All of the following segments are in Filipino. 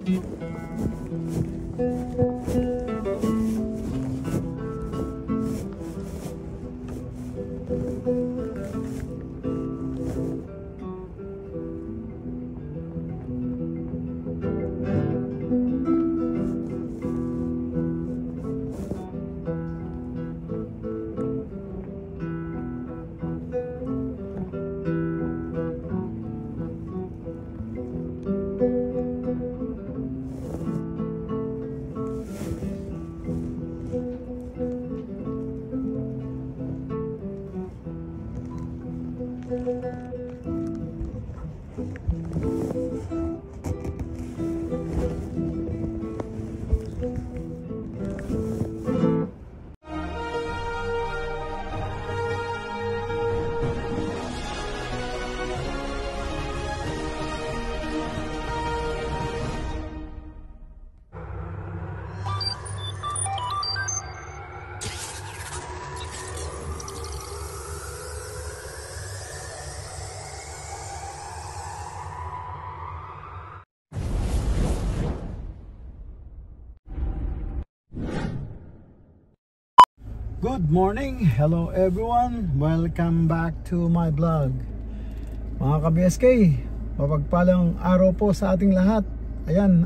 Good morning, hello everyone, welcome back to my vlog. Mga ka-BSK, mapagpalang araw po sa ating lahat. Ayan,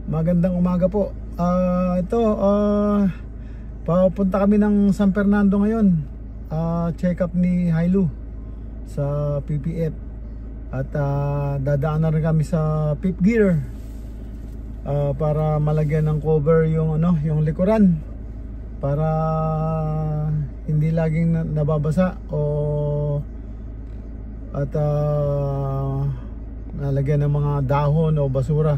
magandang umaga po. Papunta kami ng San Fernando ngayon. Check up ni Hailu sa PPF. At dadaan na rin kami sa Fifth Gear para malagyan ng cover yung yung likuran, para hindi laging nababasa at nalagyan ng mga dahon o basura.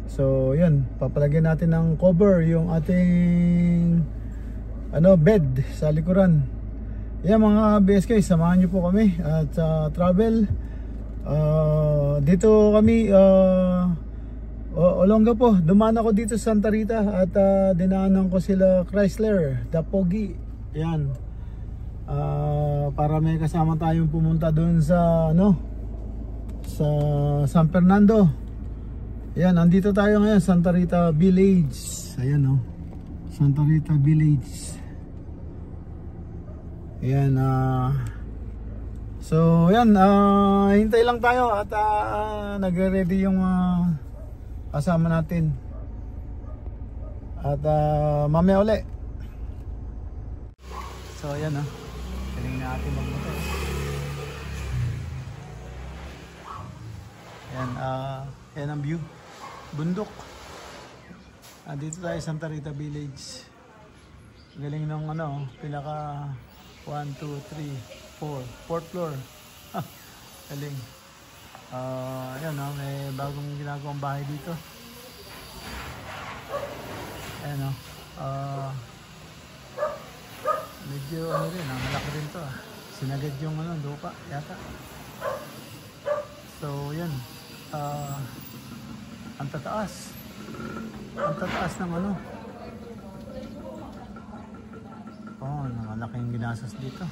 So yun, papalagyan natin ng cover yung ating bed sa likuran. Yan mga BSK, samahan nyo po kami at travel. Dito kami Olonga po, dumaan ako dito sa Santa Rita at dinaanan ko sila Chrysler, Dapogi. Yan. Para may kasama tayong pumunta doon sa sa San Fernando. Yan, andito tayo ngayon, Santa Rita Village. Ayan Santa Rita Village. Ayan, so yan, hintay lang tayo at nagre-ready yung kasama natin. At mamaya uli. So ayan galing na natin magmotor. Ayan, yan ang view, bundok. Dito tayo Santa Rita Village. Galing ng pinaka 1, 2, 3, 4 4th floor. Galing. Ayan may bagong ginagawang bahay dito. Ayan medyo rin, malaki rin to sinagad yung lupa yata. So yan, ang tataas ng malaking ginasas dito.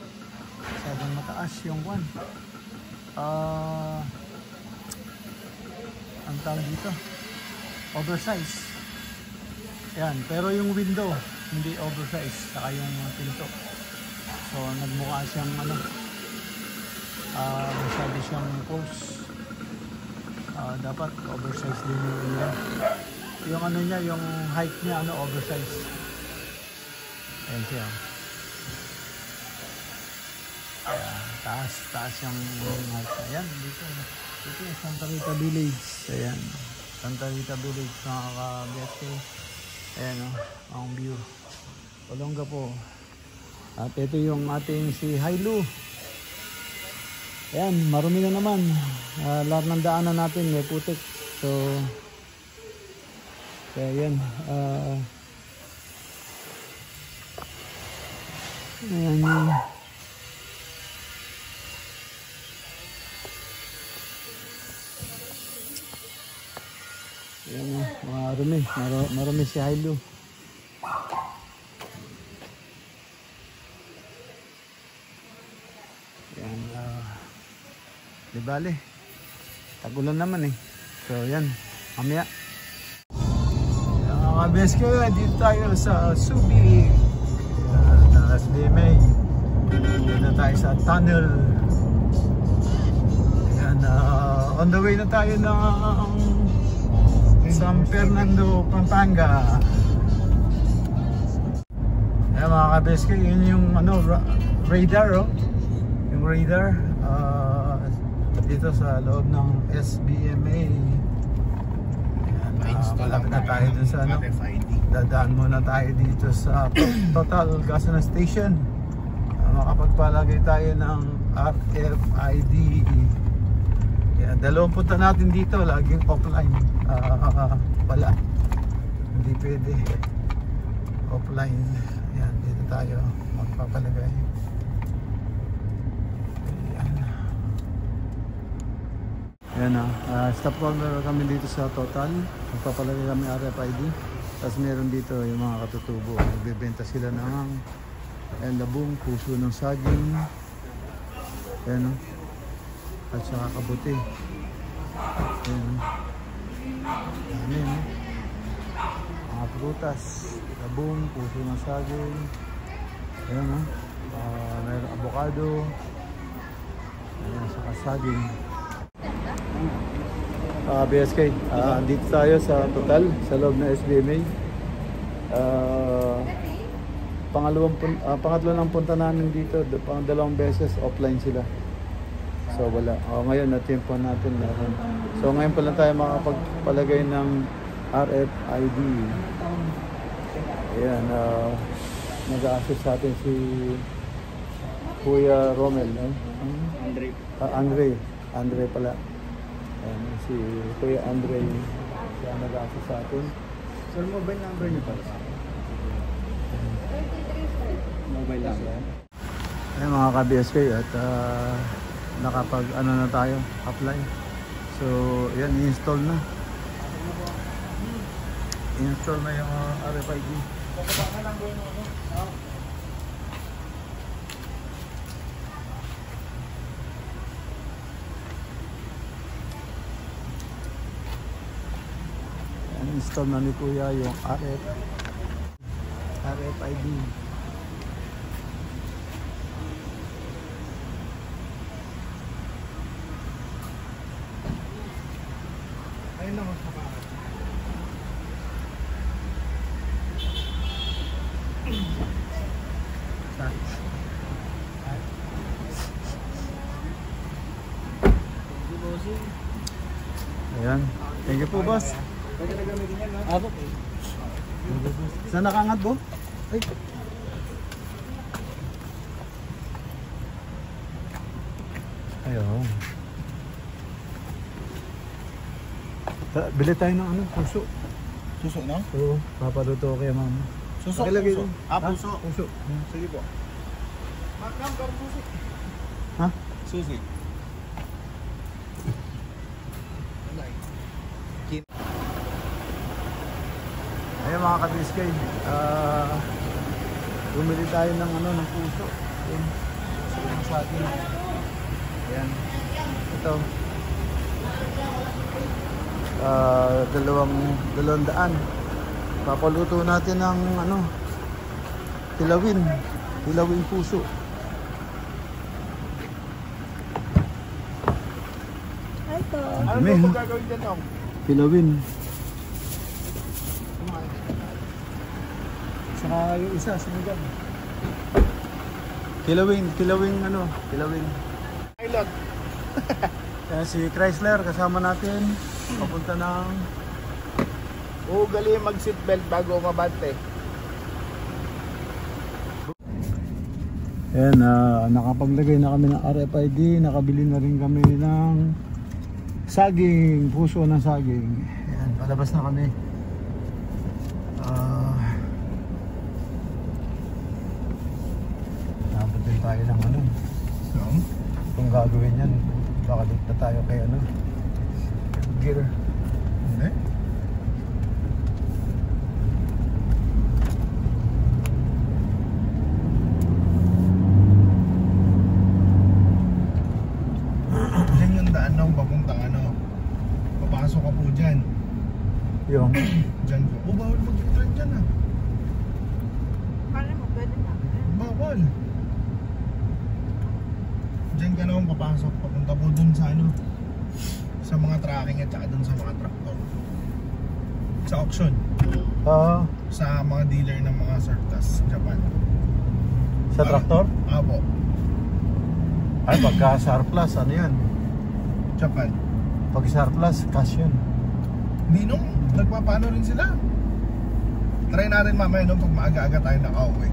Masyadong mataas yung ang tawag dito, oversize. Yan, pero yung window hindi oversize, saka yung pinto. So nagmukha siyang masyado siyang close. Dapat oversize din yung niya, yung height niya oversize. Ayan siya. Taas yung height. Ayan, dito yung Santa Rita Village. Ayan, Santa Rita Village mga ka-BSK. Ayan ang view. Olonga po. At ito yung ating si Hailu. Ayan, marumi na naman. Lahat ng daanan natin may putik. So kaya yan. Ayan yung marumi si Hailu. Yan, di bale, tagulan naman so yan, Mamaya. Mga beske, dito tayo sa Subic. SBMA. Dito tayo sa tunnel. Ayan, on the way na tayo ng San Fernando, Pampanga. Ayan mga kabeske, yun yung ano, radar, oh. Yung radar dito sa loob ng SBMA. Malapit na tayo dun sa ano, dadaan muna tayo dito sa Total Gasoline Station. Makapagpalagay tayo ng RFID. Dalawang punta natin dito, laging offline. Wala, hindi pwede offline. Ayan, dito tayo magpapalagay. Ayan na, stop kami dito sa Total. Magpapalagay kami RFID. Tapos meron dito yung mga katutubo. Nagbebenta sila ng labong, puso ng saging. Ayan o. At saka kabuti. Ayan o. Ayan o. Mga prutas. Labong, puso ng saging. Ayan o. Meron avocado. Ayan, saka saging. BSK, dito tayo sa Total, sa loob ng SBMA. Pangatlo ng punta namin dito, dalawang beses offline sila. So wala. Ngayon natimpuan natin. So ngayon pa lang tayo makapagpalagay ng RFID. Ayan, nag-a-assist sa atin si Kuya Romel. Andre pala. Ayan, si Kuya Andre, siya nag-assist sa atin. Sir, mobile number niyo pala? 33 mobile number. Ayan mga ka-BSK, at nakapag ano na tayo, apply. So ayan, i-install na. I-install na yung RFID. Install na ni Kuya yung RFID. Ayun na magpapakat. Ayan. Thank you po, boss. Pwede na gamitin yan, no? Apo. Saan nakangat, bo? Ay. Ayaw. Bili tayo ng ano, puso. Suso, no? Oo. Papaluto kay mama. Suso, puso. Puso. Puso. Sige po. Makram, susi. Ha? Susi. Ayan mga ka-BSK, bumili tayo ng ano, ng puso. Ayan, puso ng saging. Ayan, ito. 200. Papaluto natin ng ano, tilawin puso. Ito. Ano po gagawin dyan, Tom? Tilawin. Saka yung isa, sinigang. Tilawin ano, tilawin. Pilot. Kaya si Chrysler kasama natin, papunta ng Ugali mag-seatbelt bago mabante. Ayan, nakapaglagay na kami ng RFID, nakabili na rin kami ng saging, puso ng saging. Ayan, palabas na kami. Nabot din tayo ng ano. Kung gagawin yan, baka dito na tayo kay ano, gear. Hindi? Yan yung daan ng papuntang ano. Papasok ka po dyan. Yung Diyan po. Oh, bawal mag-return dyan ah. Kala mo, pwede na. Bawal. Diyan ka naman papasok. Papunta po dun sa ano. Sa mga tracking at saka dun sa mga tractor. Sa auction. Sa mga dealer ng mga surplus Japan. sa traktor? Apo. Ay, pagka surplus, ano yun? Japan. Pag surplus, cash yun. Ninong, nagpapano rin sila. Try na rin mamaya nung pag maaga-aga tayo nakauwi.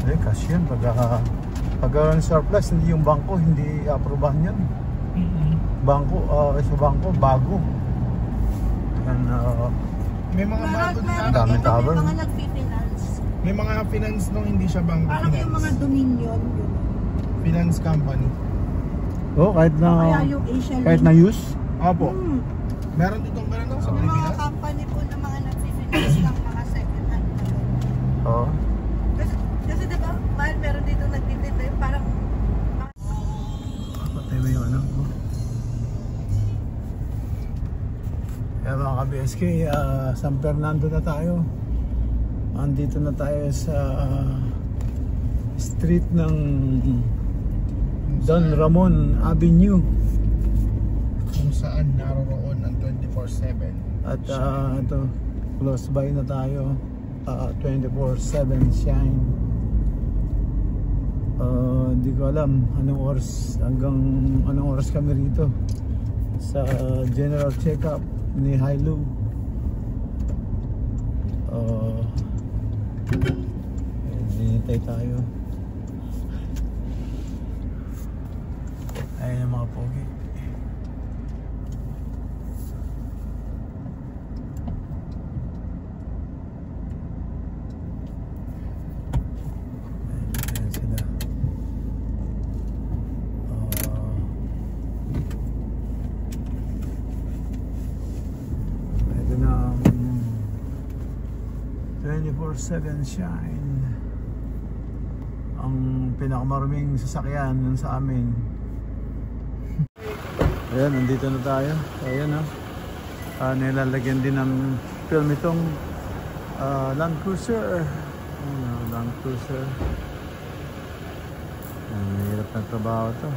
Eh, cash yun. Pagka surplus, hindi yung bangko, hindi aprobahan yun. Bangko, sa bangko, bago. Yan, May mga bago din Ang dami ata. tower. May mga nagpi-finance. May mga finance nung hindi siya bangko Parang yung mga finance. Dominion. Yun. Finance company. oh, kahit na, Kaya yung Asia kahit na use. Opo. Hmm. Meron ditong ganun sa Yung mga Pilipinas. company po na mga nagpi-finance ng mga second hand na ganun. Oo. Kasi diba, mahal meron dito nagtitinda yung parang Patay mo yung ano ko. Kaya mga ka-BSK, San Fernando na tayo. Andito na tayo sa street ng Don Ramon Avenue. Kung saan naroon ang 24/7. At ito, close by na tayo. 24/7 shine. Hindi ko alam anong oras, hanggang anong oras kami rito sa general check-up ni Hailu. Hinihintay tayo. Ayan yung mga pogi. Ayan sila. Ito na ang 24/7 shine. Ang pinakamaraming sasakyan nun sa amin. Ayan, nandito na tayo. Ayan ha. Nilalagyan din ng film itong Land Cruiser. Ayan, Land Cruiser. Hirap na trabaho to.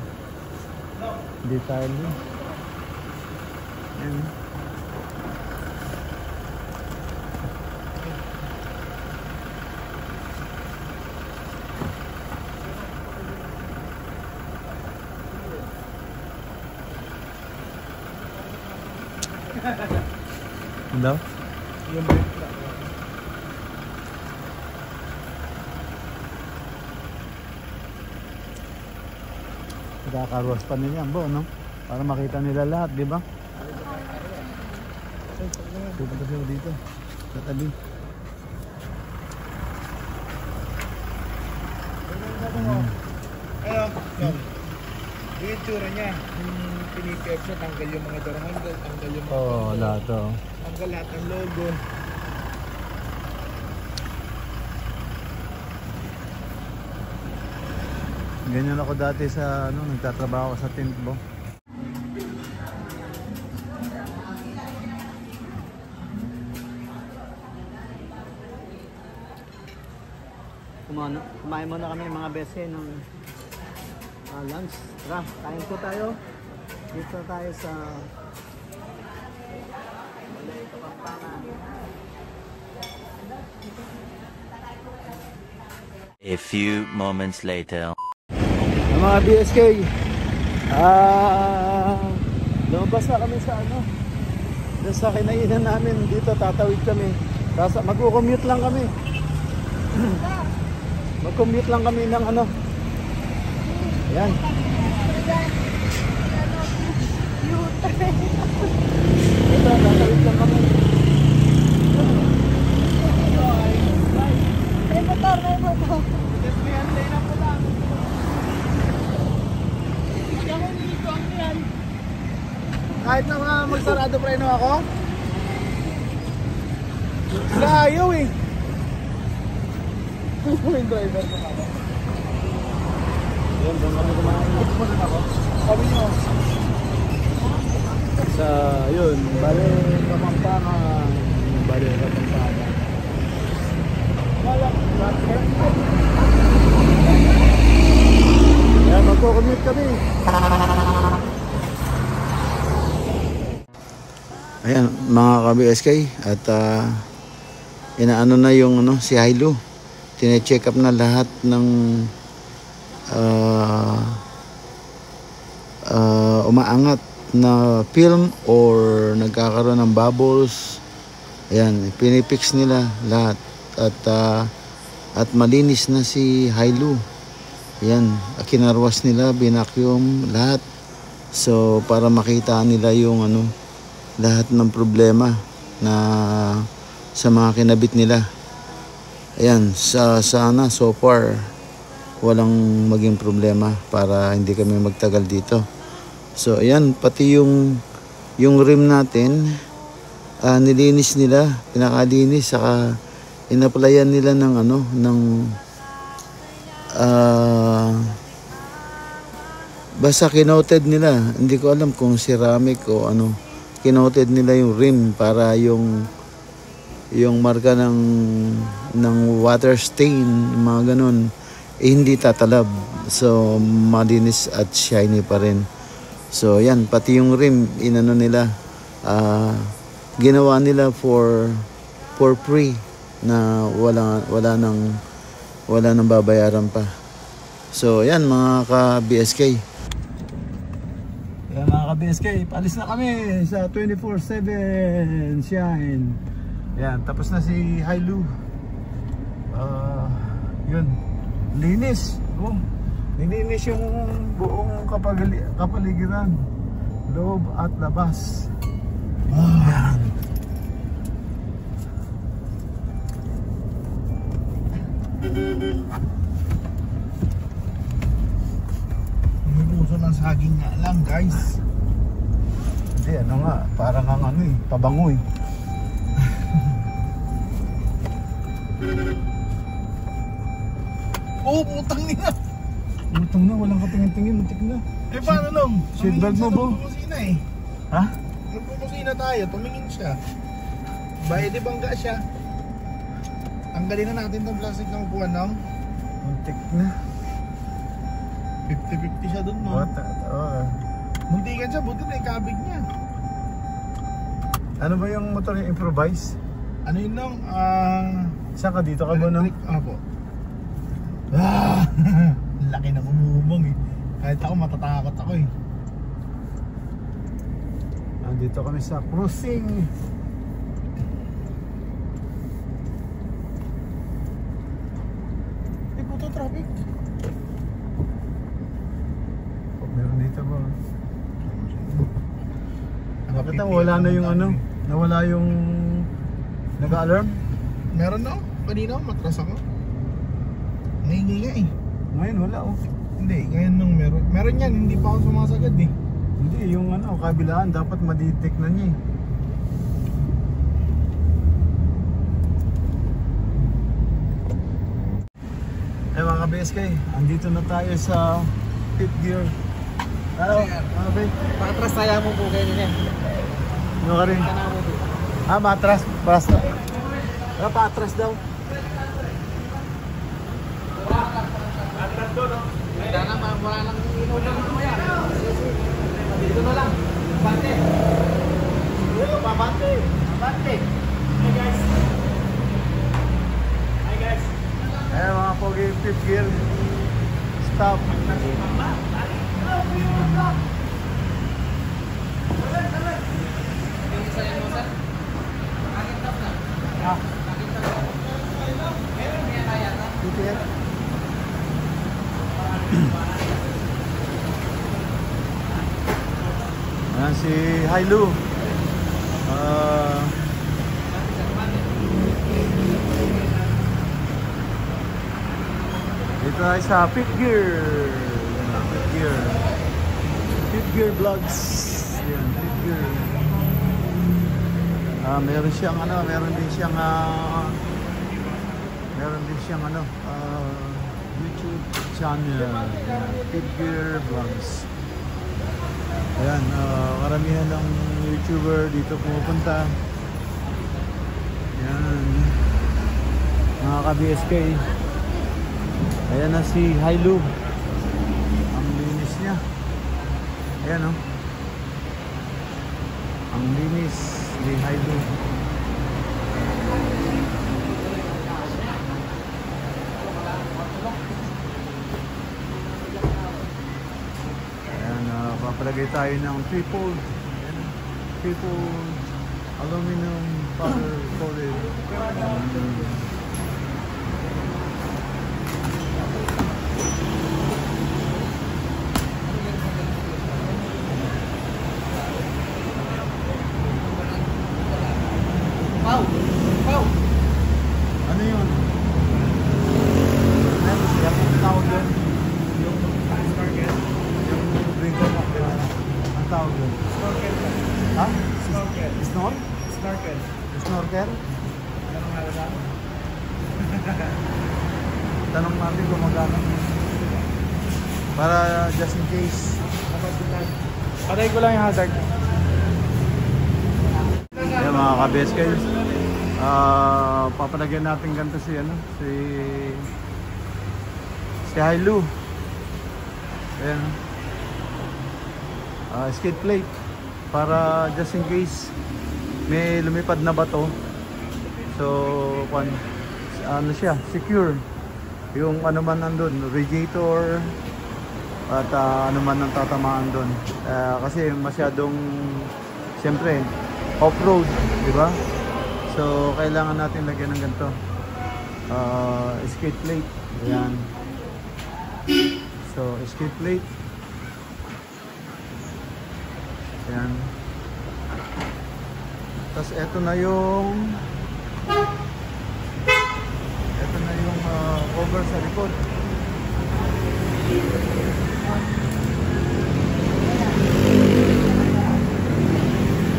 Detail din. Ayan. Hello? Yung brake na. Nakakarwas pa nila yan, no? Para makita nila lahat, di ba? Pupunta sila dito. Sa tabi. Ayun, yun. Yung itsura niya, yung pinipip siya, tanggal yung mga door handle, tanggal yung mga Oo, lahat to. tanggal lahat ng logo. Ganyan ako dati sa, ano, nagtatrabaho ako sa Tintbo. Kumain muna kami mga bese ng lunch. Tara, kain po tayo. Dito tayo sa Balay Kapampangan. A few moments later. Mga BSK, lumabas na kami sa ano, doon sa kinainan namin. Dito tatawid kami. Magko-commute lang kami. Mag-commute lang kami ng ano. Ayan. Ito, tatawid lang kami. may motor. Kahit na mga magsarado preno ako, sila ayaw eh. Yung driver ko ako. Ayan, doon kami kumain. Sabi niyo, sa yun, bale Kapampangan. Bale Kapampangan. Kaya magko-commute kami. Ayan mga ka-BSK, at inaano na yung si Hilo. Tine-check up na lahat ng umaangat na film or nagkakaroon ng bubbles. Ayan, pinipix nila lahat, at malinis na si Hilo. Ayan, kinarwas nila, binacuum lahat. So para makita nila yung lahat ng problema na sa mga kinabit nila. Ayan, sana so far walang maging problema para hindi kami magtagal dito. So ayan, pati yung rim natin nilinis nila, pinakalinis, saka inaplayan nila ng basta kinoted nila. Hindi ko alam kung ceramic o kinoted nila yung rim para yung marka ng water stain, mga ganun, hindi tatalab. So malinis at shiny pa rin. So yan, pati yung rim inano nila, ginawa nila for free, na wala nang babayaran pa. So yan mga ka-BSK. Yan mga ka-BSK, paalis na kami sa 24/7 Shine. Yan, tapos na si Hilo. Yun, linis. Nilinis yung buong kapaligiran, loob at labas. Yan. May puso ng saging nga lang, guys. Hindi, nga, parang ang pabangoy. Putang nila. Utang na, walang katingin-tingin, muntik na. Paano nung? Seatbelt mo, Bo? Nagpumusina eh. Ha? Nagpumusina tayo, tumingin siya. Di bangga siya. Tanggalin na natin itong plastic ng upuan, no? Muntik na. 50-50 siya dun, no? Muntikan siya, buti na yung kabig niya. Ano ba yung motor yung improvise? Ano yun lang? Saan ka dito ka ba, no? Apo. Laki ng umubong eh. Kahit ako matatakot ako eh. Nandito kami sa cruising. Puto traffic. Meron dito ba? Bakit wala na yung nawala yung nag-alarm? Meron na. Kanina matras ako. Ngayon nga eh. Ngayon wala Hindi, ngayon nung meron. Meron yan, hindi pa ako sumasagad eh. Hindi, yung kabilaan dapat ma-detect na niya eh. Mga ka-BSK, andito na tayo sa fifth gear. Hello, mga bay. Patras tayo mo po kayo niya. Ano ka rin? Matras. Basta. Patras daw. Wala lang ino lang mamaya. Dito na lang. Bante. Babante. Bante. Hi guys. Hi guys. Mga pogi, fifth gear. Stop. Ayan si Hilo. Dito ay sa fifth gear. Fifth gear vlogs. Ayan, fifth gear. Meron siyang meron din siyang YouTube channel. Fifth gear vlogs. Ayan, karamihan ng YouTuber dito pumupunta. Yan. Mga ka-BSK. Ayan na si Hailu. Ang linis niya. Ayan oh. Ang linis ni Hailu. Papalagay tayo ng triple aluminum powder coated. Wow! Ano yun? Ano siya? Ang tawag yun? Yung snorkel? Yung drink ko ang tawag yun? Snorkel. Ha? Snorkel. Snorkel? Snorkel? Tanong natin kung magkano. Para just in case. Patay ko lang yung hazard. Ayan mga ka-BSK. Papalagyan natin ganito si Hailu. Ayan. Skid plate para just in case may lumipad na bato, so ano siya, secure yung ano man nandun, radiator at ano man ang tatamaan dun, kasi masyadong siyempre off-road, di ba? So kailangan natin lagyan ng ganito skid plate. Ayan. So skid plate. Ayan. Tapos eto na yung cover sa likod.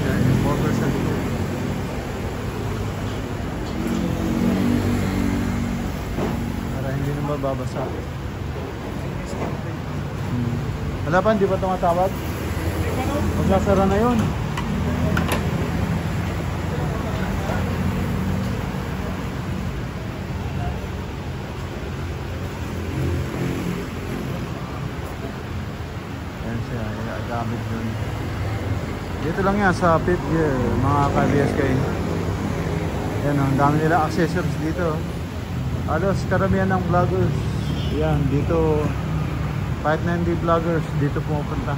Ayan, yung cover sa likod. Para hindi na mababasa. Wala pa, hindi ba tumatawag? Magsasara na yun. Ayan siya, gamit dun. Dito lang yan sa pit gear, mga ka-BSK. Ayan, ang dami nila accessories dito. Halos karamihan ng vloggers. Ayan, dito kahit na hindi vloggers, dito pumupunta.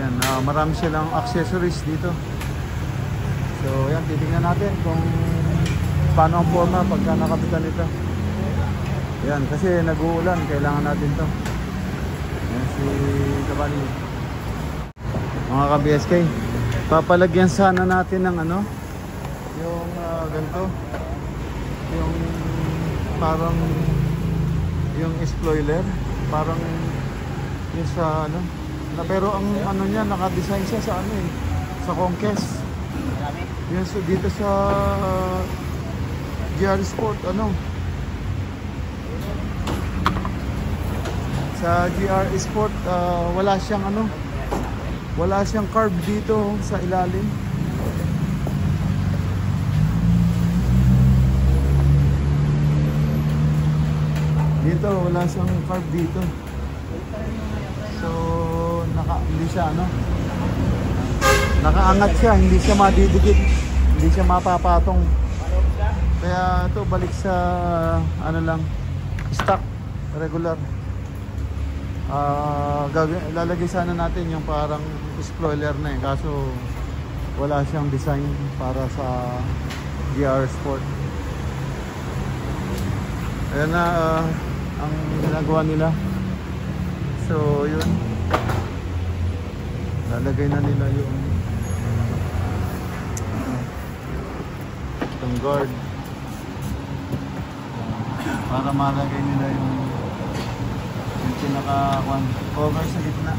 Ayan, marami silang accessories dito. So, ayan, titingnan natin kung paano ang forma pagka nakapitan ito. Ayan, kasi nag-uulan, kailangan natin to. Ayan, si Kabali. Mga ka-BSK, papalagyan sana natin ng ano, yung ganito, yung parang yung spoiler, parang yung sa ano na, pero ang ano niya, naka-design siya sa ano sa Conquest. Yan so, dito sa GR Sport sa GR Sport, wala siyang wala siyang carb dito sa ilalim. Dito wala siyang carb dito. So hindi siya nakaangat siya, hindi siya madidikit, hindi siya mapapatong. Kaya ito balik sa lang, stock, regular. Lalagay sana natin yung parang spoiler na kaso wala siyang design para sa GR Sport. Ayan na ang ginagawa nila. So yun, lalagay na nila yung itong guard para malagay nila yung pinaka-cover sa gitna.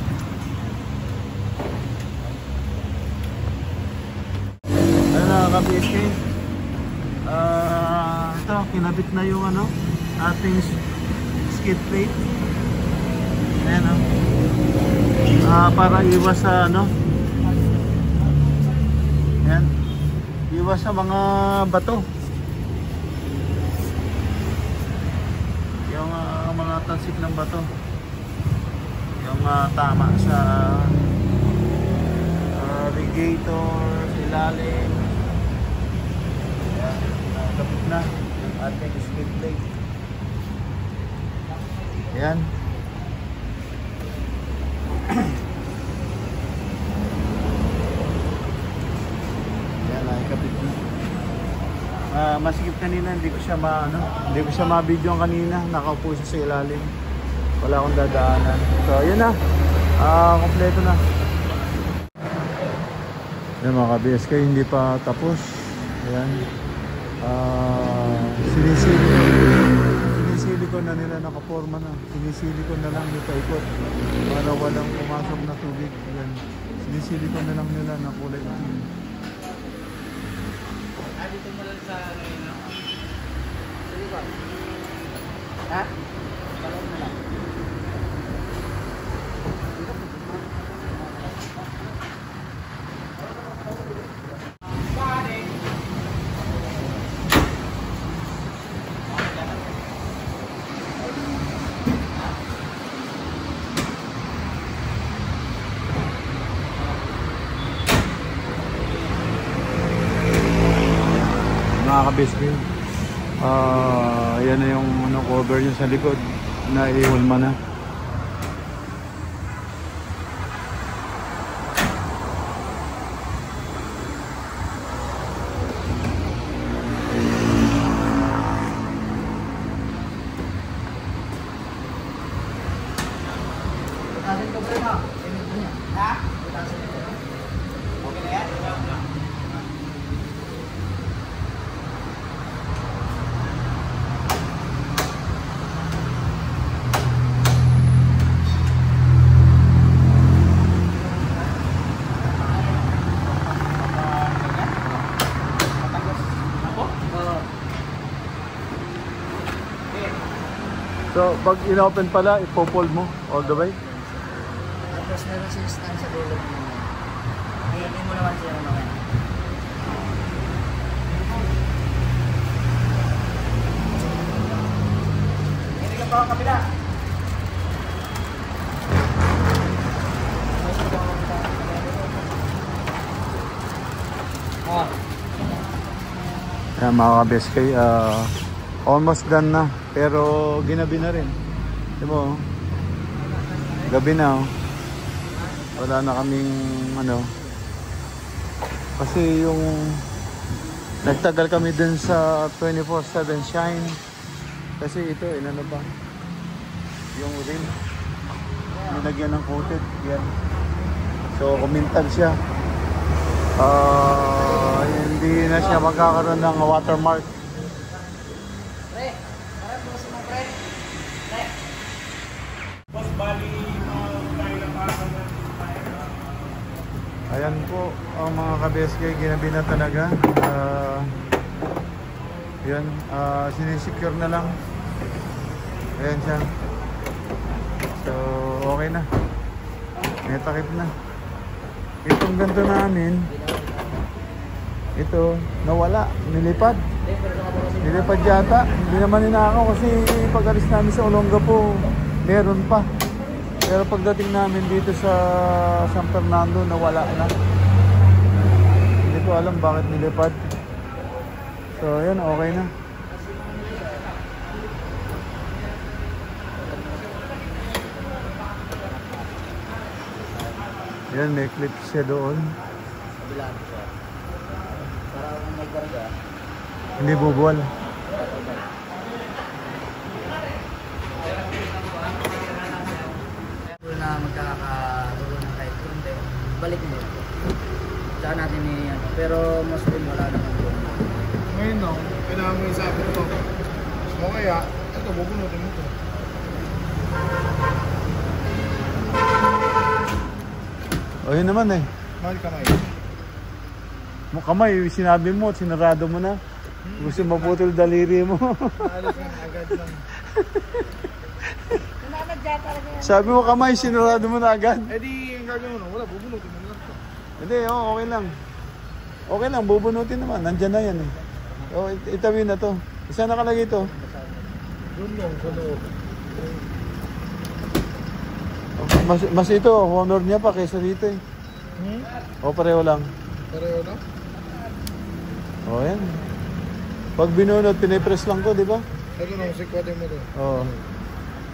Ayan na ka-BSK, ito kinabit na yung ating skid plate. Ayan para iwas sa Yan. Iwas sa mga bato. Yung mga tansik ng bato. Yung tama sa radiator, ilalim. Yan. Kapit na yung ating skid plate. Yan. Yan, nakikapit na. Masikip kanina, hindi ko siya ma-video kanina. Nakaupo siya sa ilalim. Wala akong dadaanan. So, yun na. Kompleto na. Yan mga ka-BSK, hindi pa tapos. Ayan. Sinisilikon na nila, nakaporma na. Sinisilikon na lang yung paikot para walang pumasok na tubig. Ayan. Sinisilikon na lang nila na kulay itim. Dito mo lang sa ha? Balon mo lang. Mga ka-BSK, yan na yung cover nyo sa likod na ihulma na. So, pag inopen pala, ipopold mo all the way? Tapos meron siya stand sa dulo mo. Hihingin mo naman siya naman. Hindi ka pa ang kabila. Ayan mga ka-BSK, almost done na. Pero ginabi na rin. Di ba? Gabi na. Wala na kaming kasi yung nagtagal kami dun sa 24/7 shine. Kasi ito, inano ba? Yung rim. Nilagyan ng coated. Yan. So, kumintag siya. Hindi na siya magkakaroon ng watermark. Ayan po ang mga ka-BSK, ginabi na talaga. Yan, sinisecure na lang. Ayan siya. So, okay na. May takip na. Itong ganito namin, ito, nawala, nilipad. Nilipad yata. Hindi naman ninakaw kasi pag alis namin sa Olongapo, meron pa. Pero pagdating namin dito sa San Fernando, nawala na. Hindi ko alam bakit nilipad. So, yan, okay na. Yan, may clip siya doon. Bilang siya. Para kung magkarga. Hindi bubuwal. Na magkakaroon ng kahit kunti, balik mo. Saan natin pero mas rin wala naman doon. Ngayon no, kailangan mo yung sabi ito. O kaya, ito, bubunutin mo ito. O yun naman eh. Mahal kamay. Kamay, sinabi mo, sinarado mo na. Gusto maputol daliri mo. Alis lang, agad lang. Nananadya talaga yan. Sabi mo kamay, sinarado mo na agad. Eh di, ang gagawin mo, wala, bubunutin mo lang ito. Hindi, okay lang. Okay lang, bubunutin naman. Nandyan na yan eh. O, itawin na to. Isa nakalagay to. Doon lang, sa loob. Mas ito, honor niya pa kaysa dito eh. O, pareho lang. Pareho na? O, yan. Pag binunot, pinipress lang to, di ba? Ito na, sikwatin mo to. Oo.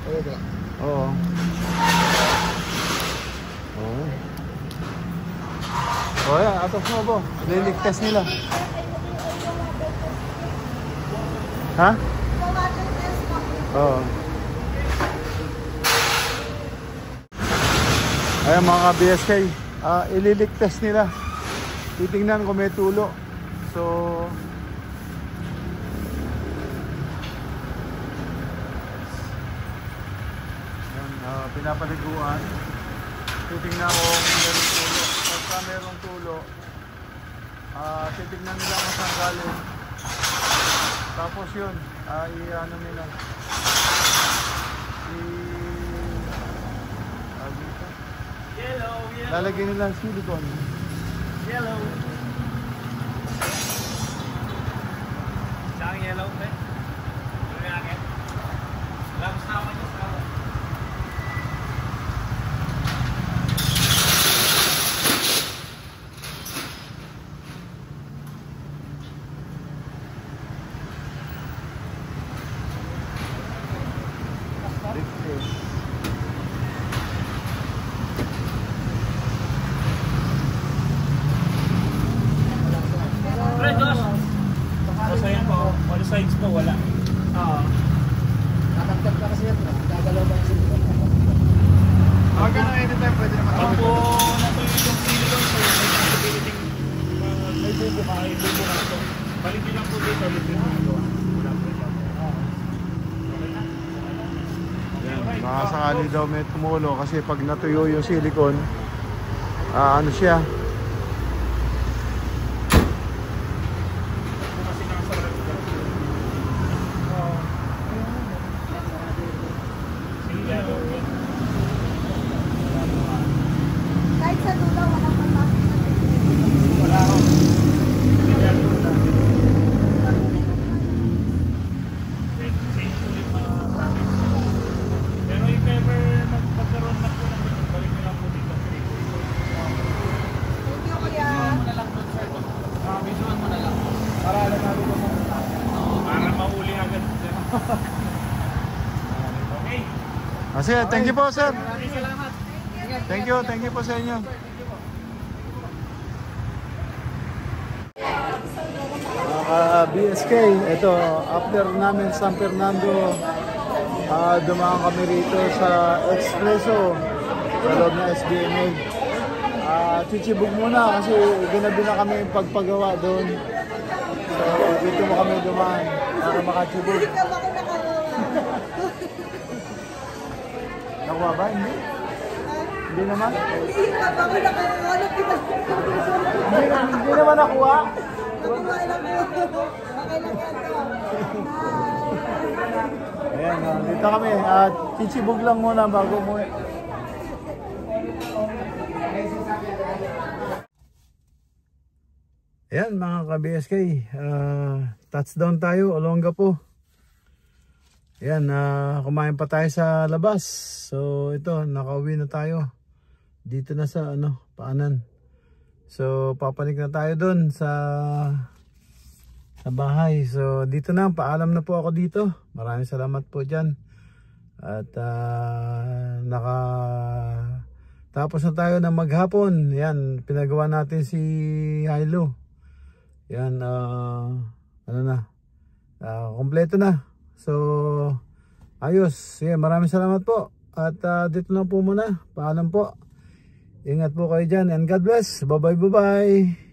Oo ba? Oo. Oo. O, yan. Atas mo po. Liligtas nila. Ha? Oo. Ayan mga BSK, ililigtas nila. Titingnan kung may tulo. So yan, pinapaliguan. Titingnan ko kung merong tulo. Pagka merong tulo, titingnan nila kung saan galing. Tapos yun, i-ano nila. Lalagyan nila ang silicone. Yellow. Saan yellow, pe? Ano yung akin? Labas na ako niya sa ako. Sides to wala. Tatagtag ka kasi yan, gagalaw ba yung silikon? Gano'n anytime pwede naman. Ako natuloy yung silikon so may possibility may bubo ka, may bubo ka ito. Balikin lang po dito, balikin mo ito. Wala po ito. Baka sakali daw may tumulo kasi pag natuyo yung silicone, ano siya, Kahit sa dulo, walang pagpapit na Wala ako. Pero if ever magkaroon na po ng ganun, balik nyo lang po dito. Thank you, kuya. Visual mo na lang. Para alam natin kung para mahuli agad. Okay. Kasi thank you po sir. Salamat. Thank you po sa inyo. BSK, ito after namin San Fernando, dumaan kami rito sa Expresso sa loob ng SBMA. Chichibog muna kasi ginabi na kami yung pagpagawa doon. So dito mo kami dumaan para makachibog. Hindi ka ba ako Nakuha ba? Hindi? Hindi naman? Hindi ka ba ako nakakalap kita? Hindi naman nakuha. Nakuha lang mo. Okay lang yan to. Ayan, dito kami at chichibog lang muna bago mo. Ayan mga ka-BSK, touchdown tayo, Olongapo. Ayan, kumain pa tayo sa labas. So ito, nakauwi na tayo. Dito na sa Paanan. So papanik na tayo dun sa bahay. So dito na, paalam na po ako dito. Maraming salamat po dyan. At tapos na tayo ng maghapon. Yan, pinagawa natin si Hilo. Yan, kompleto na. So ayos. Yeah, maraming salamat po. At dito na po muna. Paalam po. Ingat po kayo dyan and God bless. Bye bye.